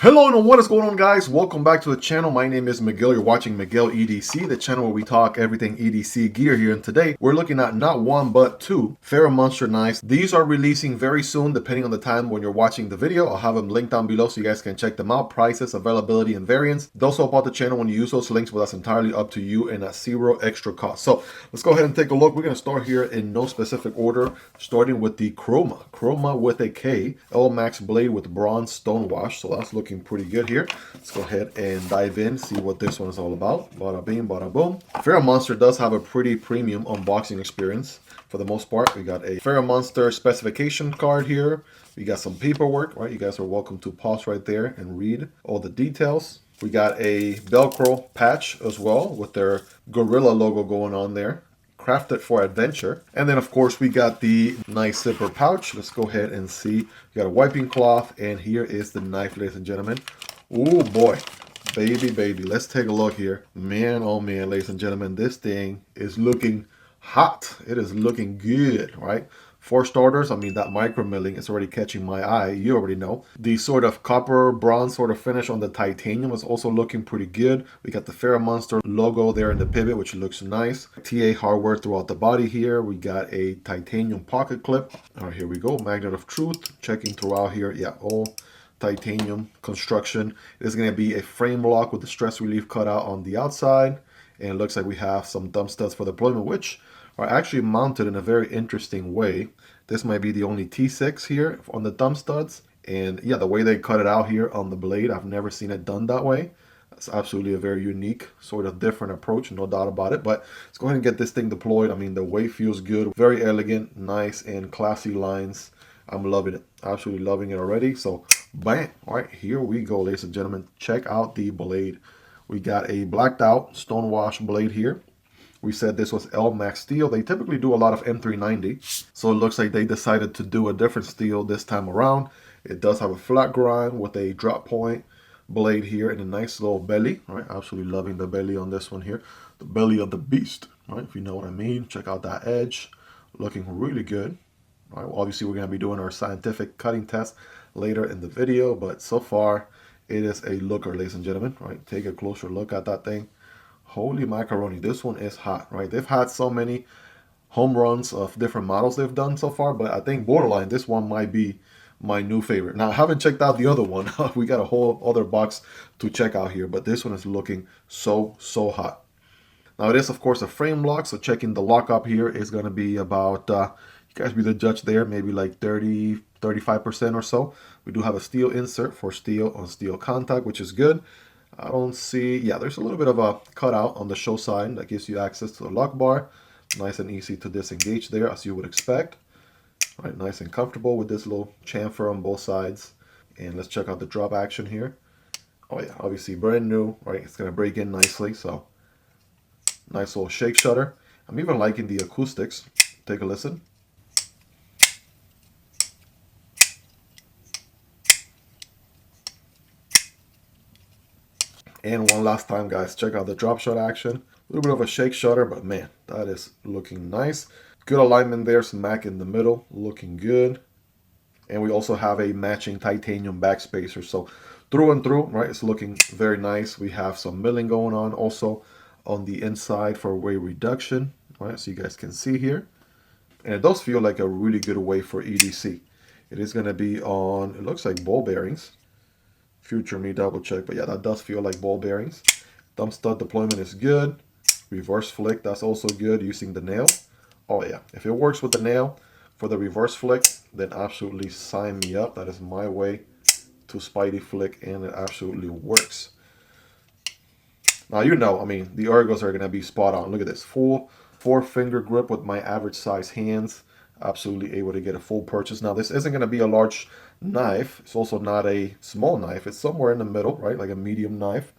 Hello and what is going on, guys? Welcome back to the channel. My name is Miguel. You're watching Miguel EDC, the channel where we talk everything EDC gear here. And today we're looking at not one but two Ferramonster knives. These are releasing very soon, depending on the time when you're watching the video. I'll have them linked down below so you guys can check them out. Prices, availability, and variants. Those also about the channel when you use those links, but that's entirely up to you and at zero extra cost. So let's go ahead and take a look. We're going to start here in no specific order, starting with the Kroma with a K, Elmax blade with bronze stonewash. So that's looking pretty good here. Let's go ahead and dive in, see what this one is all about. Bada bing, bada boom. Ferramonster does have a pretty premium unboxing experience. For the most part, we got a Ferramonster specification card here. We got some paperwork, right? You guys are welcome to pause right there and read all the details. We got a Velcro patch as well with their gorilla logo going on there. Crafted for adventure. And then of course we got the nice zipper pouch. Let's go ahead and see. We got a wiping cloth, and here is the knife, ladies and gentlemen. Oh boy, baby, let's take a look here. Man, oh man, ladies and gentlemen, this thing is looking hot. It is looking good, right? For starters, I mean, that micro milling is already catching my eye. You already know. The sort of copper bronze sort of finish on the titanium is also looking pretty good. We got the Ferramonster logo there in the pivot, which looks nice. TA hardware throughout the body here. We got a titanium pocket clip. All right, here we go. Magnet of truth. Checking throughout here. Yeah, all titanium construction. It is going to be a frame lock with the stress relief cutout on the outside. And it looks like we have some thumb studs for deployment, which are actually mounted in a very interesting way. This might be the only T6 here on the thumb studs. And yeah, the way they cut it out here on the blade, I've never seen it done that way. It's absolutely a very unique, sort of different approach, no doubt about it. But let's go ahead and get this thing deployed. I mean, the weight feels good. Very elegant, nice, and classy lines. I'm loving it. Absolutely loving it already. So, bam. All right, here we go, ladies and gentlemen. Check out the blade. We got a blacked out stonewash blade here. We said this was Elmax steel. They typically do a lot of M390, so it looks like they decided to do a different steel this time around. It does have a flat grind with a drop point blade here and a nice little belly. All right, absolutely loving the belly on this one here. The belly of the beast, right? If you know what I mean. Check out that edge, looking really good. All right, well, obviously we're going to be doing our scientific cutting test later in the video, but so far it is a looker, ladies and gentlemen. All right, take a closer look at that thing. Holy macaroni, this one is hot, right? They've had so many home runs of different models they've done so far, but I think borderline, this one might be my new favorite. Now, I haven't checked out the other one. We got a whole other box to check out here, but this one is looking so hot. Now, it is, of course, a frame lock, so checking the lock up here is going to be about, you guys be the judge there, maybe like 35% or so. We do have a steel insert for steel on steel contact, which is good. I don't see, yeah, there's a little bit of a cutout on the show side that gives you access to the lock bar. Nice and easy to disengage there, as you would expect. All right, nice and comfortable with this little chamfer on both sides. And let's check out the drop action here. Oh yeah, obviously brand new, right? It's gonna break in nicely, so nice little shake shutter. I'm even liking the acoustics. Take a listen. And one last time, guys, check out the drop shot action. A little bit of a shake shutter, but man, that is looking nice. Good alignment there, smack in the middle, looking good. And we also have a matching titanium backspacer. So through and through, right, it's looking very nice. We have some milling going on also on the inside for weight reduction, right, so you guys can see here. And it does feel like a really good weight for EDC. It is going to be on, it looks like ball bearings. Future me double check, but yeah, that does feel like ball bearings. Thumb stud deployment is good. Reverse flick, that's also good using the nail. Oh yeah, if it works with the nail for the reverse flick, then absolutely sign me up. That is my way to Spidey flick, and it absolutely works. Now, you know, I mean, the ergos are going to be spot on. Look at this, full 4-finger grip with my average size hands. Absolutely able to get a full purchase. Now, this isn't going to be a large knife. It's also not a small knife. It's somewhere in the middle, right? Like a medium knife.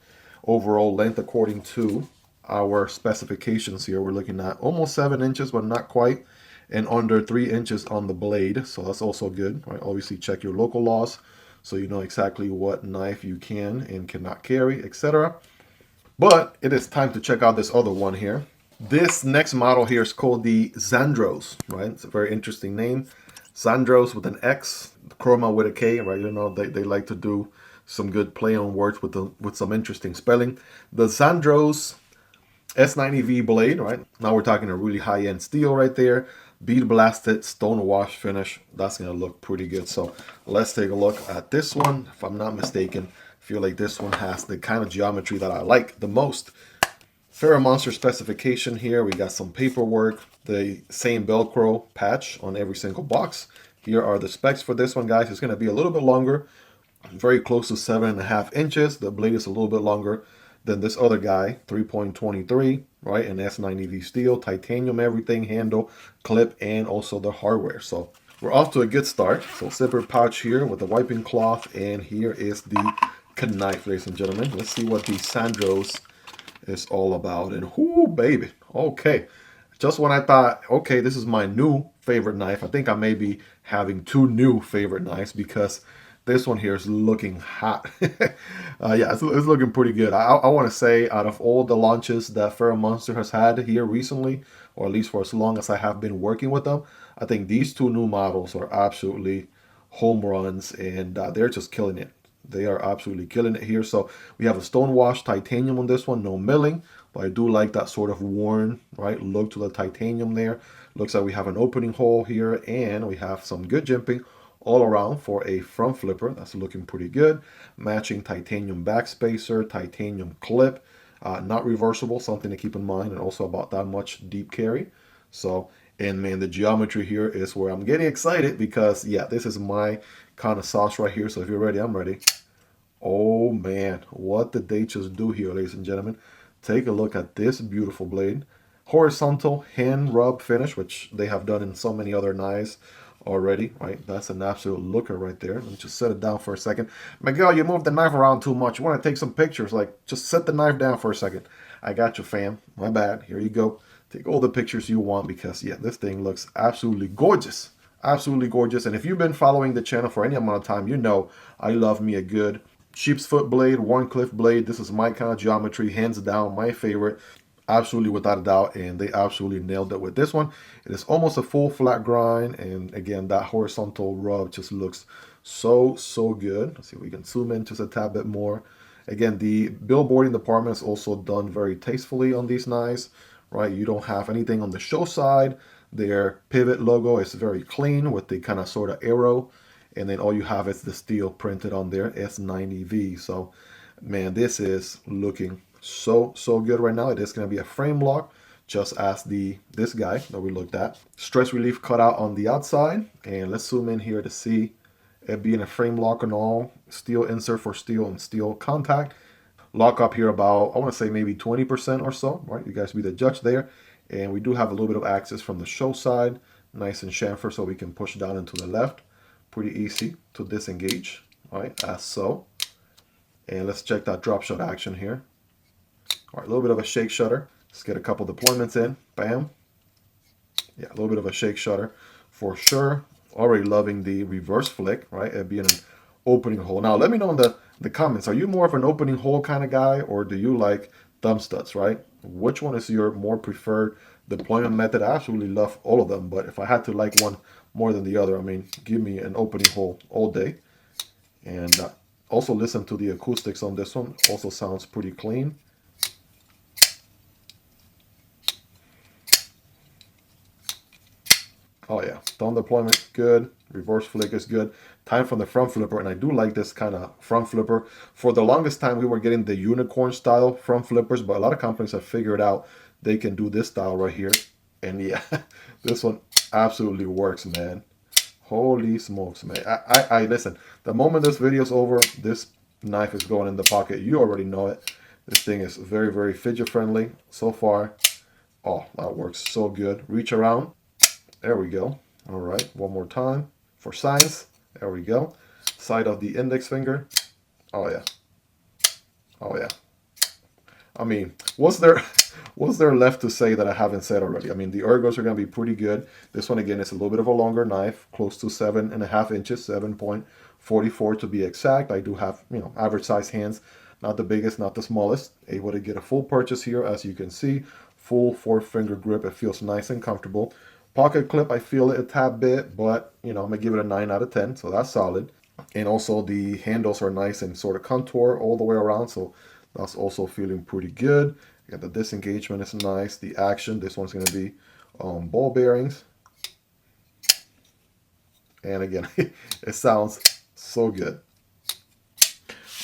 Overall length, according to our specifications here, we're looking at almost 7 inches, but not quite, and under 3 inches on the blade. So that's also good, right? Obviously, check your local laws so you know exactly what knife you can and cannot carry, etc. But it is time to check out this other one here. This next model here is called the Xandros, right? It's a very interesting name. Xandros with an X, Kroma with a K, right? You know, they like to do some good play on words with some interesting spelling. The Xandros S90V blade, right? Now we're talking a really high-end steel right there. Bead blasted stone wash finish. That's gonna look pretty good. So let's take a look at this one. If I'm not mistaken, I feel like this one has the kind of geometry that I like the most. Ferramonster specification here. We got some paperwork, the same Velcro patch on every single box. Here are the specs for this one, guys. It's going to be a little bit longer, very close to 7.5 inches. The blade is a little bit longer than this other guy, 3.23, right? And S90V steel, titanium, everything, handle, clip, and also the hardware. So we're off to a good start. So zipper pouch here with the wiping cloth, and here is the knife, ladies and gentlemen. Let's see what the Xandros is all about. And whoo, baby, okay, just when I thought, okay, this is my new favorite knife, I think I may be having two new favorite knives, because this one here is looking hot. Yeah, it's looking pretty good. I want to say, out of all the launches that Ferramonster has had here recently, or at least for as long as I have been working with them, I think these two new models are absolutely home runs, and they're just killing it. They are absolutely killing it here. So we have a stone wash titanium on this one, no milling, but I do like that sort of worn, right, look to the titanium there. Looks like we have an opening hole here, and we have some good jimping all around for a front flipper. That's looking pretty good. Matching titanium back spacer, titanium clip, not reversible, something to keep in mind, and also about that much deep carry. So, and man, the geometry here is where I'm getting excited, because yeah, this is my kind of sauce right here. So if you're ready, I'm ready. Oh man, what did they just do here, ladies and gentlemen? Take a look at this beautiful blade. Horizontal hand rub finish, which they have done in so many other knives already, right? That's an absolute looker right there. Let me just set it down for a second. Miguel, you moved the knife around too much. You want to take some pictures? Like, just set the knife down for a second. I got you, fam. My bad. Here you go. Take all the pictures you want, because yeah, this thing looks absolutely gorgeous. Absolutely gorgeous. And if you've been following the channel for any amount of time, you know I love me a good sheep's foot blade, Warncliffe blade. This is my kind of geometry, hands down, my favorite, absolutely without a doubt, and they absolutely nailed it with this one. It is almost a full flat grind, and again, that horizontal rub just looks so good. Let's see if we can zoom in just a tad bit more. Again, the billboarding department is also done very tastefully on these knives, right? You don't have anything on the show side. Their pivot logo is very clean with the kind of sort of arrow, and then all you have is the steel printed on there, S90V. So man, this is looking so good right now. It is going to be a frame lock, just as this guy that we looked at. Stress relief cutout on the outside, and let's zoom in here to see it being a frame lock and all. Steel insert for steel and steel contact. Lock up here about, I want to say maybe 20% or so, right? You guys be the judge there. And we do have a little bit of access from the show side, nice and chamfer, so we can push down into the left. Pretty easy to disengage, right, as so. And let's check that drop shot action here. All right, a little bit of a shake shutter. Let's get a couple deployments in. Bam. Yeah, a little bit of a shake shutter for sure. Already loving the reverse flick, right? It being an opening hole. Now, let me know in the comments. Are you more of an opening hole kind of guy, or do you like thumb studs, right? Which one is your more preferred deployment method? I absolutely love all of them, but if I had to like one more than the other, I mean, give me an opening hole all day. And also listen to the acoustics on this one. Also sounds pretty clean. Oh yeah, thumb deployment, good. Reverse flick is good. Time from the front flipper, and I do like this kind of front flipper. For the longest time, we were getting the unicorn style front flippers, but a lot of companies have figured out they can do this style right here. And yeah, this one absolutely works, man. Holy smokes, man. I listen, the moment this video's over, this knife is going in the pocket. You already know it. This thing is very fidget friendly so far. Oh, that works so good. Reach around. There we go. All right, one more time for science. There we go. Side of the index finger. Oh yeah. Oh yeah. I mean, what's there left to say that I haven't said already? I mean, the ergos are going to be pretty good. This one, again, is a little bit of a longer knife, close to 7.5 inches, 7.44 to be exact. I do have, you know, average size hands, not the biggest, not the smallest. Able to get a full purchase here, as you can see. Full 4-finger grip. It feels nice and comfortable. Pocket clip, I feel it a tad bit, but you know, I'm gonna give it a 9 out of 10, so that's solid. And also the handles are nice and sort of contour all the way around, so that's also feeling pretty good. You got the disengagement is nice. The action, this one's gonna be ball bearings. And again, it sounds so good.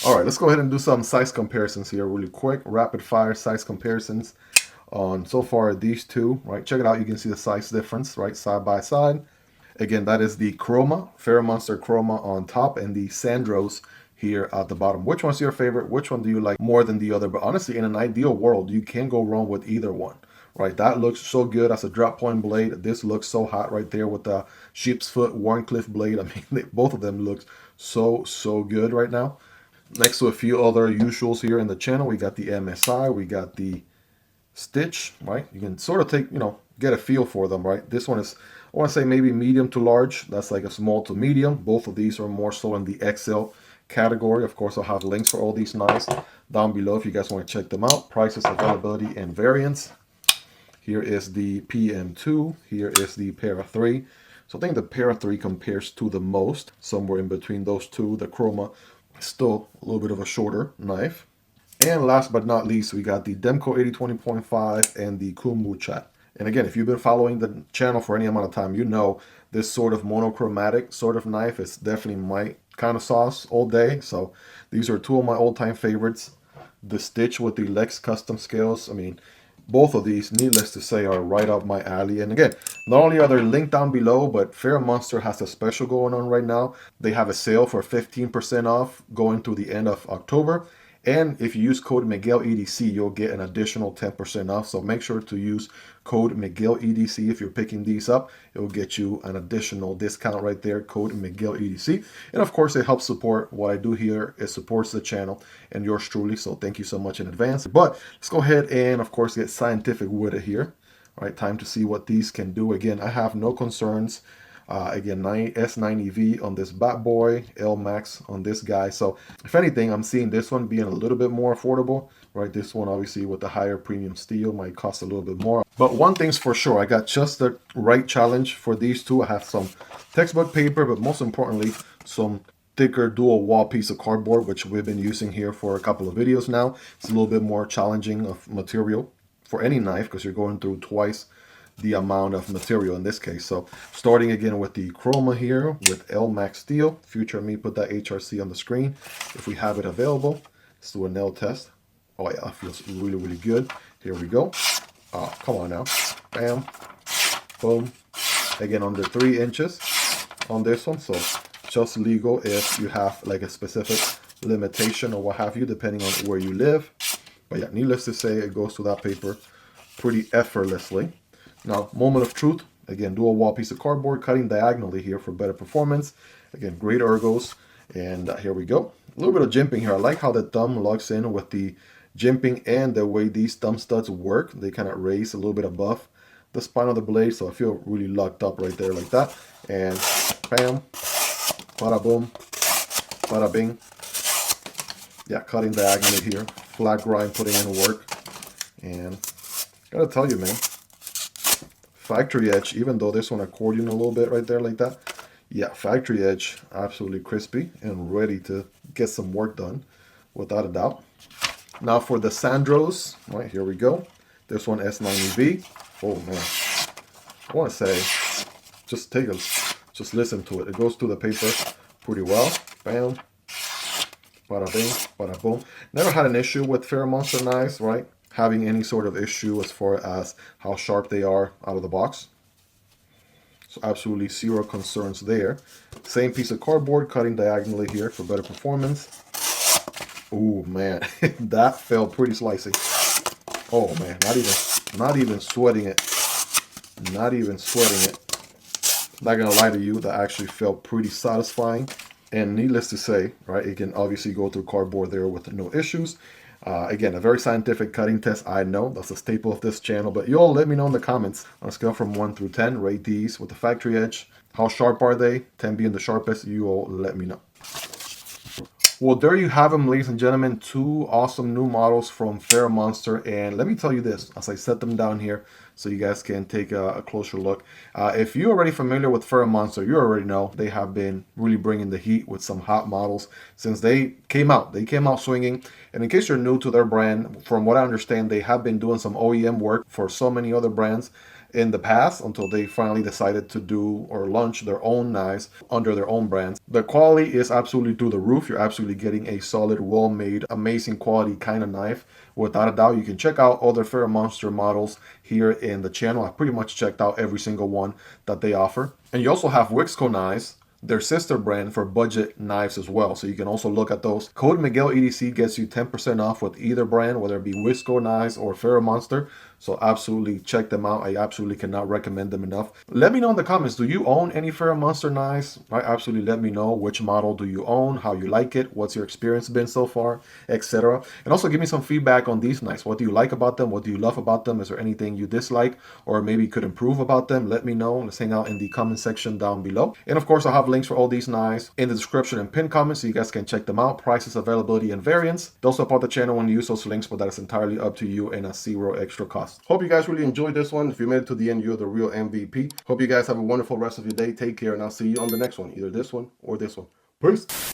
All right, let's go ahead and do some size comparisons here really quick. Rapid fire size comparisons on so far these two, right? Check it out. You can see the size difference, right? Side by side. Again, that is the Kroma, Ferramonster Kroma on top, and the Xandros here at the bottom. Which one's your favorite? Which one do you like more than the other? But honestly, in an ideal world, you can't go wrong with either one, right? That looks so good as a drop point blade. This looks so hot right there with the sheep's foot Warncliffe blade. I mean, both of them look so good right now. Next to a few other usuals here in the channel, we got the MSI, we got the Stitch, right? You can sort of take, you know, get a feel for them, right? This one is, I want to say maybe medium to large. That's like a small to medium. Both of these are more so in the XL category. Of course, I'll have links for all these knives down below if you guys want to check them out. Prices, availability, and variants. Here is the PM2. Here is the Para 3. So I think the Para 3 compares to the most. Somewhere in between those two. The Chroma is still a little bit of a shorter knife. And last but not least, we got the Demko AD 20.5 and the Kunwu Chad. And again, if you've been following the channel for any amount of time, you know this sort of monochromatic sort of knife is definitely my kind of sauce all day. So these are two of my all-time favorites. The Stitch with the Lex custom scales. I mean, both of these, needless to say, are right up my alley. And again, not only are they linked down below, but Ferramonster has a special going on right now. They have a sale for 15% off going through the end of October. And if you use code MiguelEDC, you'll get an additional 10% off. So make sure to use code MiguelEDC if you're picking these up. It will get you an additional discount right there, code MiguelEDC. And of course, it helps support what I do here. It supports the channel and yours truly. So thank you so much in advance. But let's go ahead and, of course, get scientific with it here. All right, time to see what these can do. Again, I have no concerns. Again, S90V on this bad boy, Elmax on this guy. So if anything, I'm seeing this one being a little bit more affordable, right? This one, obviously, with the higher premium steel might cost a little bit more. But one thing's for sure, I got just the right challenge for these two. I have some textbook paper, but most importantly, some thicker dual wall piece of cardboard, which we've been using here for a couple of videos now. It's a little bit more challenging of material for any knife because you're going through twice the amount of material in this case. So starting again with the Chroma here with Elmax steel. Future me put that HRC on the screen if we have it available. Let's do a nail test. Oh yeah, that feels really good. Here we go. Oh, come on now. Bam. Boom. Again, under 3 inches on this one. So just legal if you have like a specific limitation or what have you, depending on where you live. But yeah, needless to say, it goes through that paper pretty effortlessly. Now, moment of truth. Again, dual wall piece of cardboard, cutting diagonally here for better performance. Again, great ergos. And here we go. A little bit of jimping here. I like how the thumb locks in with the jimping and the way these thumb studs work. They kind of raise a little bit above the spine of the blade. So I feel really locked up right there like that. And bam, bada boom, bada bing. Yeah, cutting diagonally here. Flat grind, putting in work. And gotta tell you, man, factory edge, even though this one accordion a little bit right there like that. Yeah, factory edge, absolutely crispy and ready to get some work done, without a doubt. Now for the Xandros, right, here we go. This one S90V. Oh man, I want to say, just listen to it. It goes through the paper pretty well. Bam, bada bing, bada boom. Never had an issue with Ferramonster knives, right? Having any sort of issue as far as how sharp they are out of the box. So absolutely zero concerns there. Same piece of cardboard, cutting diagonally here for better performance. Oh man, that felt pretty slicey. Oh man, not even sweating it. Not even sweating it. Not gonna lie to you, that actually felt pretty satisfying. And needless to say, right, it can obviously go through cardboard there with no issues. Again, a very scientific cutting test, I know. That's a staple of this channel. But you all let me know in the comments on a scale from 1 through 10. Rate these with the factory edge. How sharp are they? 10 being the sharpest. You all let me know. Well, there you have them, ladies and gentlemen. Two awesome new models from Ferramonster. And let me tell you this, as I set them down here, so you guys can take a closer look. If you're already familiar with Ferramonster, you already know they have been really bringing the heat with some hot models since they came out. They came out swinging. And in case you're new to their brand, from what I understand, they have been doing some OEM work for so many other brands in the past until they finally decided to do or launch their own knives under their own brands. The quality is absolutely through the roof. You're absolutely getting a solid, well-made, amazing quality kind of knife. Without a doubt, you can check out other Ferramonster models here in the channel. I've pretty much checked out every single one that they offer. And you also have Wixco knives, their sister brand for budget knives as well. So you can also look at those. Code Miguel EDC gets you 10% off with either brand, whether it be Wixco knives or Ferramonster. So absolutely check them out. I absolutely cannot recommend them enough. Let me know in the comments, do you own any Ferramonster knives? Right, absolutely let me know which model do you own, how you like it, what's your experience been so far, etc. And also give me some feedback on these knives. What do you like about them? What do you love about them? Is there anything you dislike or maybe could improve about them? Let me know. Let's hang out in the comment section down below. And of course, I'll have links for all these knives in the description and pinned comments so you guys can check them out. Prices, availability, and variants. They'll support the channel when you use those links, but that is entirely up to you and at zero extra cost. Hope you guys really enjoyed this one. If you made it to the end, you're the real MVP. Hope you guys have a wonderful rest of your day. Take care, and I'll see you on the next one, either this one or this one. Peace.